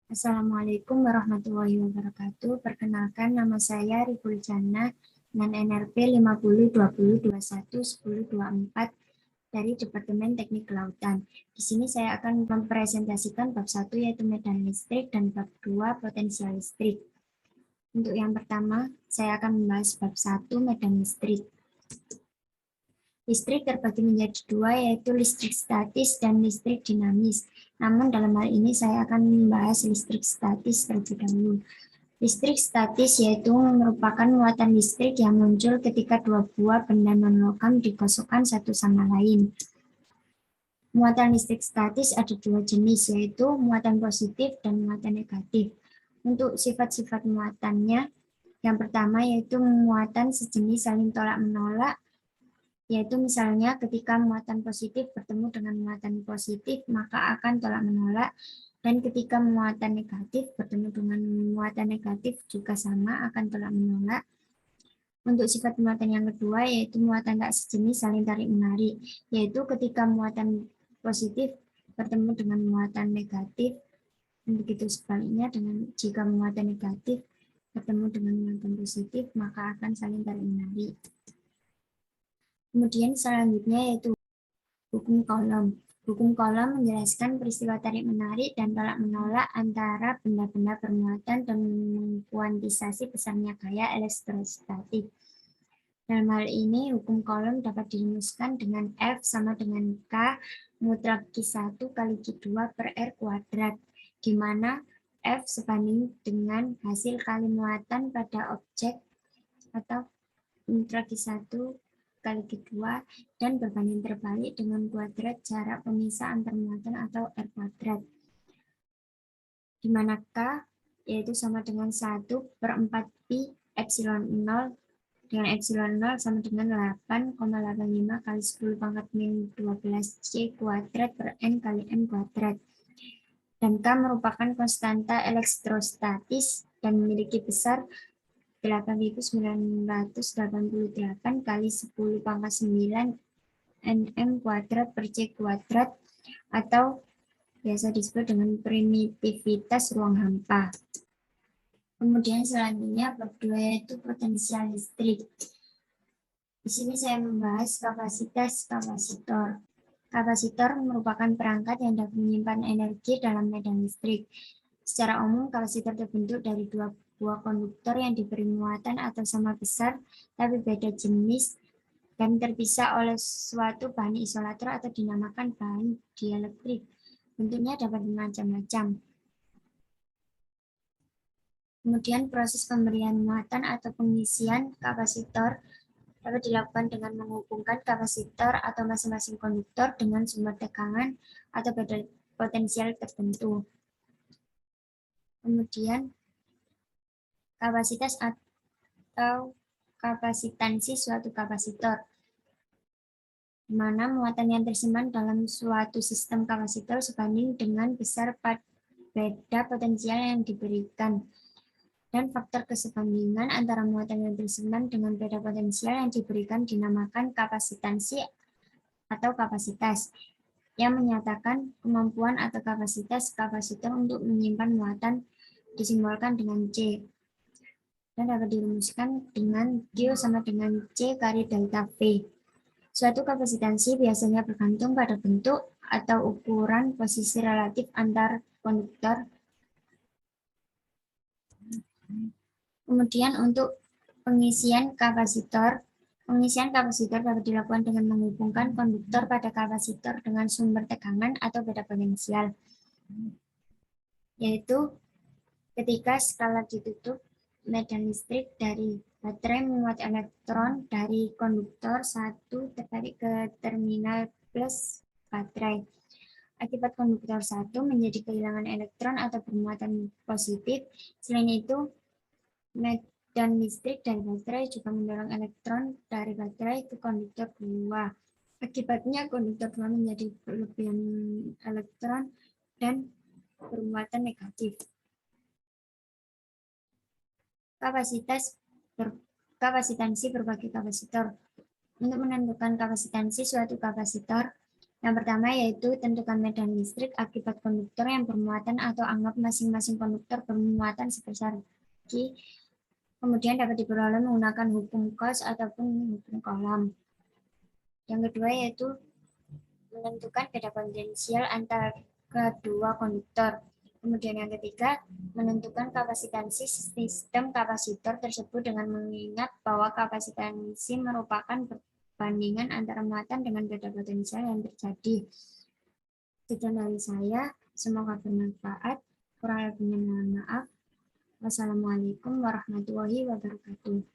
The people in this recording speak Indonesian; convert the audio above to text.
Assalamualaikum warahmatullahi wabarakatuh. Perkenalkan, nama saya Riful Jannah dengan NRP 5020211024 dari Departemen Teknik Kelautan. Di sini saya akan mempresentasikan bab 1 yaitu medan listrik dan bab 2 potensial listrik. Untuk yang pertama, saya akan membahas bab 1 medan listrik. Listrik terbagi menjadi dua, yaitu listrik statis dan listrik dinamis. Namun dalam hal ini saya akan membahas listrik statis terlebih dahulu. Listrik statis yaitu merupakan muatan listrik yang muncul ketika dua buah benda non-logam digosokkan satu sama lain. Muatan listrik statis ada dua jenis, yaitu muatan positif dan muatan negatif. Untuk sifat-sifat muatannya, yang pertama yaitu muatan sejenis saling tolak-menolak, yaitu misalnya ketika muatan positif bertemu dengan muatan positif, maka akan tolak-menolak, dan ketika muatan negatif bertemu dengan muatan negatif juga sama, akan tolak-menolak. Untuk sifat muatan yang kedua, yaitu muatan tak sejenis saling tarik-menarik, yaitu ketika muatan positif bertemu dengan muatan negatif, dan begitu sebaliknya dengan jika muatan negatif bertemu dengan muatan positif, maka akan saling tarik-menarik. Kemudian selanjutnya yaitu hukum Coulomb. Hukum Coulomb menjelaskan peristiwa tarik-menarik dan tolak-menolak antara benda-benda bermuatan dan mengkuantisasi besarnya gaya elektrostatik. Dalam hal ini, hukum Coulomb dapat dirumuskan dengan F sama dengan K mutlak Q1 kali Q2 per R kuadrat, di mana F sebanding dengan hasil kali muatan pada objek atau mutlak Q1 kali kedua dan berbanding terbalik dengan kuadrat jarak pemisah antar muatan atau R kuadrat, di mana K yaitu sama dengan 1 per 4 pi epsilon 0 dengan epsilon 0 sama dengan 8,85 kali 10 pangkat min 12 C kuadrat per N kali M kuadrat. Dan K merupakan konstanta elektrostatis dan memiliki besar 8.988 kali 10 pangkat 9 nm kuadrat per C kuadrat atau biasa disebut dengan primitivitas ruang hampa. Kemudian selanjutnya bab 2 yaitu potensial listrik. Di sini saya membahas kapasitas kapasitor. Kapasitor merupakan perangkat yang dapat menyimpan energi dalam medan listrik. Secara umum, kapasitor terbentuk dari dua buah konduktor yang diberi muatan atau sama besar, tapi beda jenis, dan terpisah oleh suatu bahan isolator atau dinamakan bahan dielektrik. Bentuknya dapat bermacam-macam. Kemudian proses pemberian muatan atau pengisian kapasitor dapat dilakukan dengan menghubungkan kapasitor atau masing-masing konduktor dengan sumber tegangan atau potensial tertentu. Kemudian kapasitas atau kapasitansi suatu kapasitor, di mana muatan yang tersimpan dalam suatu sistem kapasitor sebanding dengan besar beda potensial yang diberikan, dan faktor kesebandingan antara muatan yang tersimpan dengan beda potensial yang diberikan dinamakan kapasitansi atau kapasitas, yang menyatakan kemampuan atau kapasitas kapasitor untuk menyimpan muatan disimbolkan dengan C, dan dapat dirumuskan dengan Q sama dengan C kali delta V. Suatu kapasitansi biasanya bergantung pada bentuk atau ukuran posisi relatif antar konduktor. Kemudian untuk pengisian kapasitor dapat dilakukan dengan menghubungkan konduktor pada kapasitor dengan sumber tegangan atau beda potensial, yaitu ketika skala ditutup, medan listrik dari baterai memuat elektron dari konduktor 1 tertarik ke terminal plus baterai. Akibat konduktor 1 menjadi kehilangan elektron atau bermuatan positif. Selain itu, medan listrik dari baterai juga mendorong elektron dari baterai ke konduktor 2. Akibatnya konduktor 2 menjadi berlebihan elektron dan bermuatan negatif. Kapasitansi berbagai kapasitor. Untuk menentukan kapasitansi suatu kapasitor, Yang pertama yaitu tentukan medan listrik akibat konduktor yang bermuatan atau anggap masing-masing konduktor bermuatan sebesar Q. Kemudian dapat diperoleh menggunakan hukum Gauss ataupun hukum Coulomb. Yang kedua yaitu menentukan beda potensial antara kedua konduktor. Kemudian yang ketiga, menentukan kapasitansi sistem kapasitor tersebut dengan mengingat bahwa kapasitansi merupakan perbandingan antara muatan dengan beda potensial yang terjadi. Sekian dari saya, semoga bermanfaat. Kurang lebihnya mohon maaf. Wassalamualaikum warahmatullahi wabarakatuh.